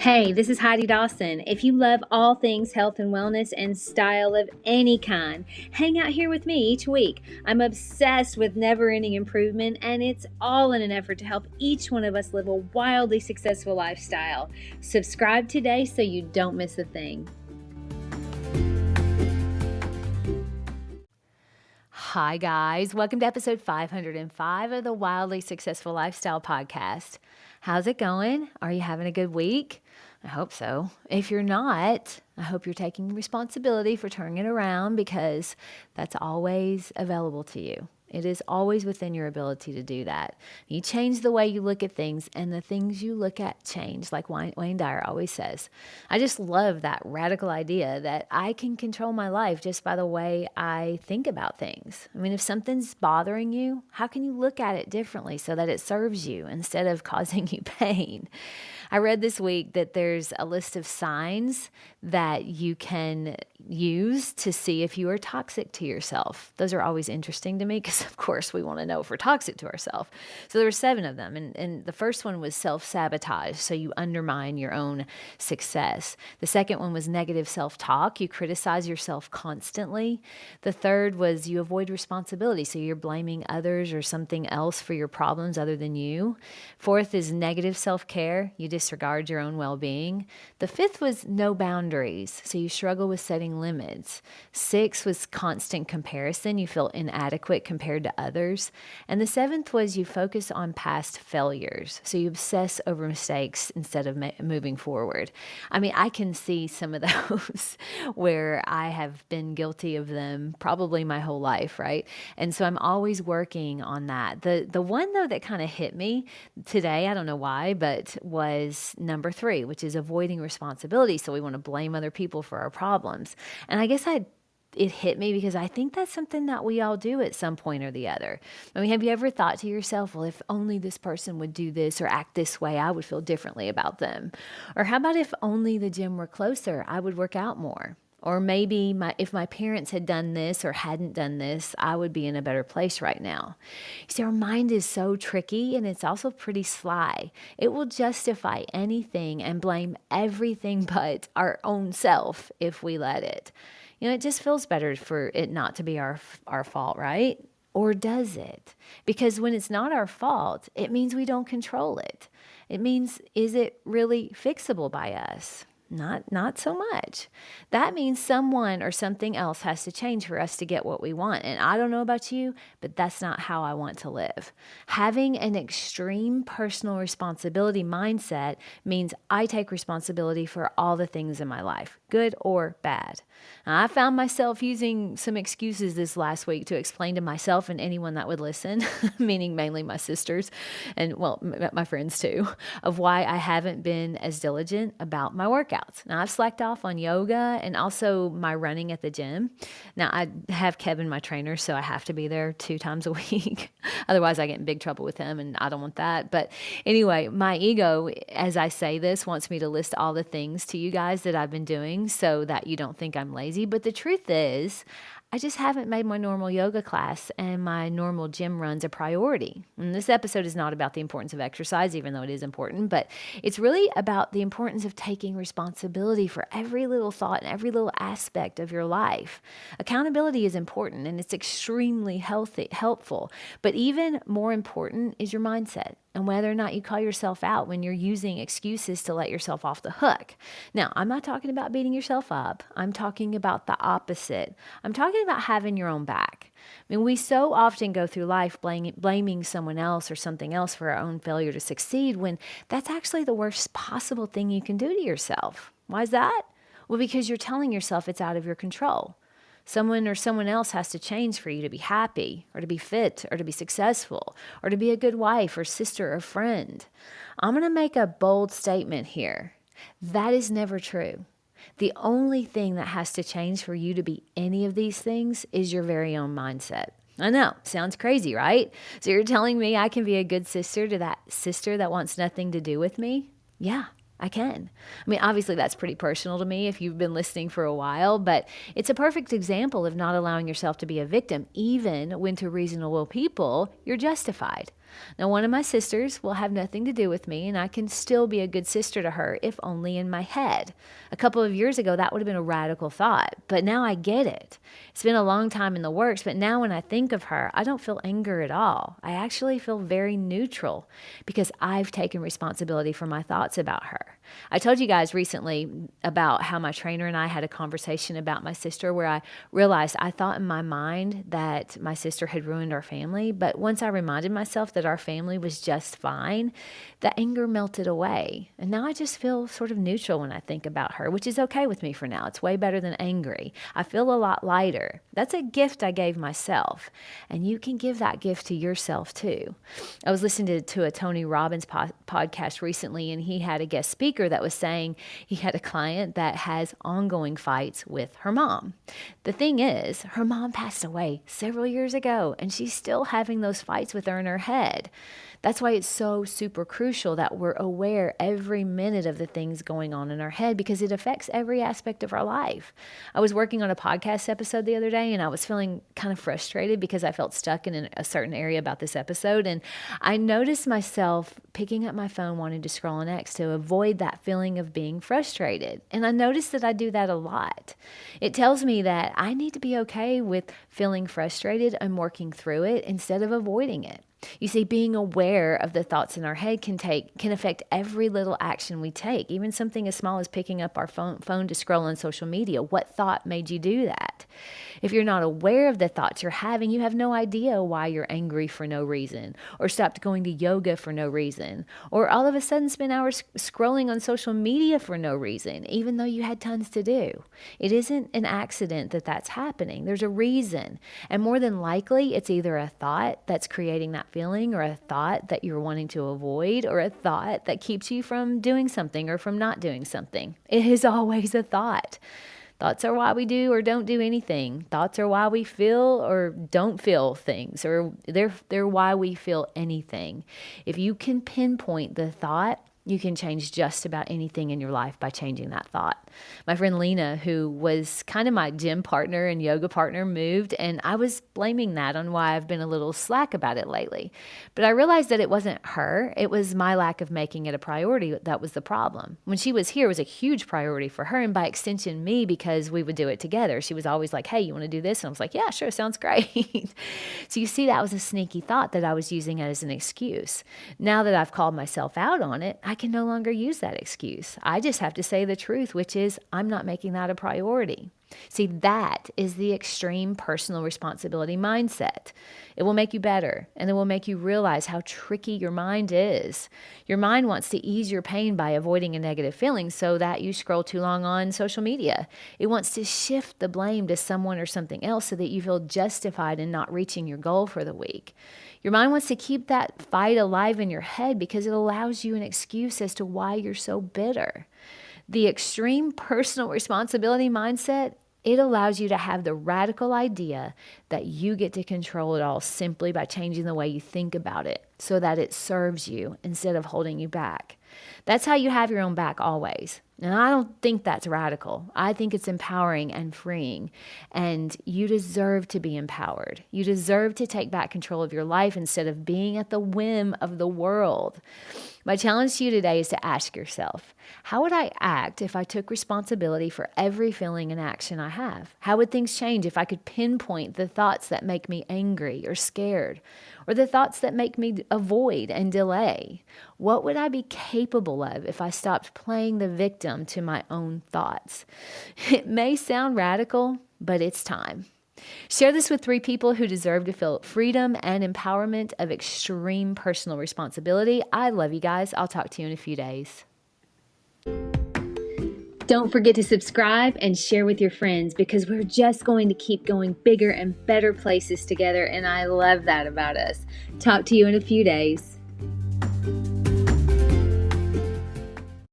Hey, this is Heidi Dawson. If you love all things health and wellness and style of any kind, hang out here with me each week. I'm obsessed with never-ending improvement, and it's all in an effort to help each one of us live a wildly successful lifestyle. Subscribe today so you don't miss a thing. Hi, guys. Welcome to episode 505 of the Wildly Successful Lifestyle Podcast. How's it going? Are you having a good week? I hope so. If you're not, I hope you're taking responsibility for turning it around, because that's always available to you. It is always within your ability to do that. You change the way you look at things, and the things you look at change, like Wayne Dyer always says. I just love that radical idea that I can control my life just by the way I think about things. I mean, if something's bothering you, how can you look at it differently so that it serves you instead of causing you pain? I read this week that there's a list of signs that you can use to see if you are toxic to yourself. Those are always interesting to me because, of course, we want to know if we're toxic to ourselves. So there were 7 of them. And the first one was self-sabotage. So you undermine your own success. The second one was negative self-talk. You criticize yourself constantly. The third was you avoid responsibility. So you're blaming others or something else for your problems other than you. Fourth is negative self-care. You disregard your own well-being. The fifth was no boundaries. So you struggle with setting limits. 6 was constant comparison. You feel inadequate compared to others. And the 7th was you focus on past failures. So you obsess over mistakes instead of moving forward. I mean, I can see some of those where I have been guilty of them probably my whole life, right? And so I'm always working on that. The one, though, that kind of hit me today, I don't know why, but was number 3, which is avoiding responsibility. So we want to blame other people for our problems. And I guess it hit me because I think that's something that we all do at some point or the other. I mean, have you ever thought to yourself, well, if only this person would do this or act this way, I would feel differently about them? Or how about if only the gym were closer, I would work out more? Or maybe if my parents had done this or hadn't done this, I would be in a better place right now. You see, our mind is so tricky, and it's also pretty sly. It will justify anything and blame everything but our own self if we let it. You know, it just feels better for it not to be our fault, right? Or does it? Because when it's not our fault, it means we don't control it. It means, is it really fixable by us? Not so much. That means someone or something else has to change for us to get what we want. And I don't know about you, but that's not how I want to live. Having an extreme personal responsibility mindset means I take responsibility for all the things in my life, good or bad. I found myself using some excuses this last week to explain to myself and anyone that would listen, meaning mainly my sisters and, well, my friends too, of why I haven't been as diligent about my workouts. Now, I've slacked off on yoga and also my running at the gym. Now, I have Kevin, my trainer, so I have to be there 2 times a week. Otherwise, I get in big trouble with him, and I don't want that. But anyway, my ego, as I say this, wants me to list all the things to you guys that I've been doing so that you don't think I'm lazy. But the truth is, I just haven't made my normal yoga class and my normal gym runs a priority. And this episode is not about the importance of exercise, even though it is important, but it's really about the importance of taking responsibility for every little thought and every little aspect of your life. Accountability is important, and it's extremely helpful, but even more important is your mindset and whether or not you call yourself out when you're using excuses to let yourself off the hook. Now, I'm not talking about beating yourself up. I'm talking about the opposite. I'm talking about having your own back. I mean, we so often go through life blaming someone else or something else for our own failure to succeed, when that's actually the worst possible thing you can do to yourself. Why is that? Well, because you're telling yourself it's out of your control. Someone or someone else has to change for you to be happy or to be fit or to be successful or to be a good wife or sister or friend. I'm going to make a bold statement here. That is never true. The only thing that has to change for you to be any of these things is your very own mindset. I know, sounds crazy, right? So you're telling me I can be a good sister to that sister that wants nothing to do with me? Yeah, I can. I mean, obviously, that's pretty personal to me if you've been listening for a while, but it's a perfect example of not allowing yourself to be a victim, even when to reasonable people, you're justified. Now, one of my sisters will have nothing to do with me, and I can still be a good sister to her, if only in my head. A couple of years ago, that would have been a radical thought, but now I get it. It's been a long time in the works, but now when I think of her, I don't feel anger at all. I actually feel very neutral because I've taken responsibility for my thoughts about her. I told you guys recently about how my trainer and I had a conversation about my sister where I realized I thought in my mind that my sister had ruined our family, but once I reminded myself that our family was just fine, the anger melted away. And now I just feel sort of neutral when I think about her, which is okay with me for now. It's way better than angry. I feel a lot lighter. That's a gift I gave myself, and you can give that gift to yourself too. I was listening to a Tony Robbins podcast recently, and he had a guest speaker that was saying he had a client that has ongoing fights with her mom. The thing is, her mom passed away several years ago, and she's still having those fights with her in her head. That's why it's so super crucial that we're aware every minute of the things going on in our head because it affects every aspect of our life. I was working on a podcast episode the other day and I was feeling kind of frustrated because I felt stuck in a certain area about this episode. And I noticed myself picking up my phone, wanting to scroll on X to avoid that feeling of being frustrated. And I noticed that I do that a lot. It tells me that I need to be okay with feeling frustrated and working through it instead of avoiding it. You see, being aware of the thoughts in our head can affect every little action we take, even something as small as picking up our phone to scroll on social media. What thought made you do that? If you're not aware of the thoughts you're having, you have no idea why you're angry for no reason, or stopped going to yoga for no reason, or all of a sudden spend hours scrolling on social media for no reason, even though you had tons to do. It isn't an accident that that's happening. There's a reason. And more than likely, it's either a thought that's creating that feeling, or a thought that you're wanting to avoid, or a thought that keeps you from doing something or from not doing something. It is always a thought. Thoughts are why we do or don't do anything. Thoughts are why we feel or don't feel things, or they're why we feel anything. If you can pinpoint the thought, you can change just about anything in your life by changing that thought. My friend Lena, who was kind of my gym partner and yoga partner, moved, and I was blaming that on why I've been a little slack about it lately. But I realized that it wasn't her. It was my lack of making it a priority that was the problem. When she was here, it was a huge priority for her, and by extension, me, because we would do it together. She was always like, hey, you want to do this? And I was like, yeah, sure, sounds great. So you see, that was a sneaky thought that I was using as an excuse. Now that I've called myself out on it, I can no longer use that excuse. I just have to say the truth, which is I'm not making that a priority. See, that is the extreme personal responsibility mindset. It will make you better, and it will make you realize how tricky your mind is. Your mind wants to ease your pain by avoiding a negative feeling so that you scroll too long on social media. It wants to shift the blame to someone or something else so that you feel justified in not reaching your goal for the week. Your mind wants to keep that fight alive in your head because it allows you an excuse as to why you're so bitter. The extreme personal responsibility mindset, it allows you to have the radical idea that you get to control it all simply by changing the way you think about it so that it serves you instead of holding you back. That's how you have your own back always. And I don't think that's radical. I think it's empowering and freeing. And you deserve to be empowered. You deserve to take back control of your life instead of being at the whim of the world. My challenge to you today is to ask yourself, how would I act if I took responsibility for every feeling and action I have? How would things change if I could pinpoint the thoughts that make me angry or scared, or the thoughts that make me avoid and delay? What would I be capable of if I stopped playing the victim to my own thoughts? It may sound radical, but it's time. Share this with 3 people who deserve to feel freedom and empowerment of extreme personal responsibility. I love you guys. I'll talk to you in a few days. Don't forget to subscribe and share with your friends because we're just going to keep going bigger and better places together, and I love that about us. Talk to you in a few days.